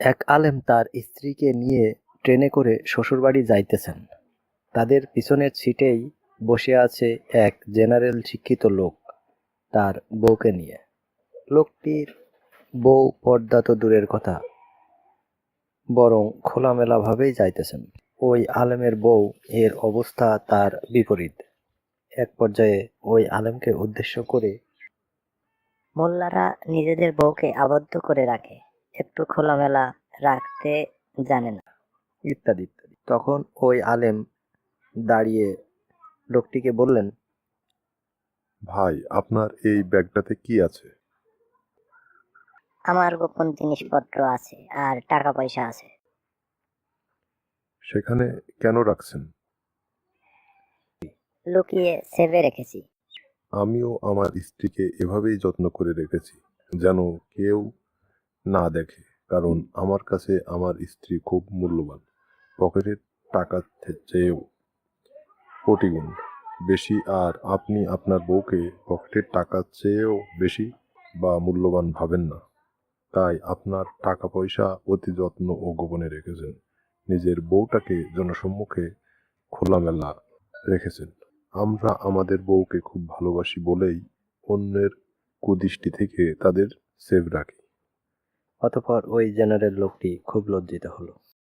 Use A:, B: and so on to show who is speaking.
A: এক আলেম তার স্ত্রীকে নিয়ে ট্রেনে করে শ্বশুরবাড়ি যাইতেছেন। তাদের পিছনের সিটেই বসে আছে এক জেনারেল শিক্ষিত লোক তার বউকে নিয়ে। লোকটির বউ পর্দা তো দূরের কথা, বরং খোলামেলাভাবেই যাইতেছেন। ওই আলেমের বউ এর অবস্থা তার বিপরীত। এক পর্যায়ে ওই আলেমকে উদ্দেশ্য করে
B: মোল্লারা নিজেদের বউকে আবদ্ধ করে রাখে, একটু খোলামেলা রাখতে জানে না।
A: ইত্যাদি ইত্যাদি। তখন ওই আলেম দাঁড়িয়ে লোকটিকে বললেন,
C: ভাই, আপনার এই ব্যাগটাতে কি আছে?
B: আমার গোপন জিনিসপত্র আছে আর টাকা পয়সা আছে।
C: সেখানে কেন রাখছেন?
B: লুকিয়ে সেভে রেখেছি।
C: আমিও আমার স্ত্রীকে এভাবেই যত্ন করে রেখেছি, যেন কেউ না দেখে, কারণ আমার কাছে আমার স্ত্রী খুব মূল্যবান। পকেটের টাকার চেয়েও কোটি গুণ বেশি। আর আপনি আপনার বউকে পকেটের টাকার চেয়েও বেশি বা মূল্যবান ভাবেন না, তাই আপনার টাকা পয়সা অতি যত্ন ও গোপনে রেখেছেন। নিজের বউটাকে জনসম্মুখে খোলামেলা রেখেছেন। আমরা আমাদের বউকে খুব ভালোবাসি বলেই অন্যের কুদৃষ্টি থেকে তাদের সেভ রাখি।
A: অতঃপর ওই জেনারেল লোকটি খুব লজ্জিত হলো।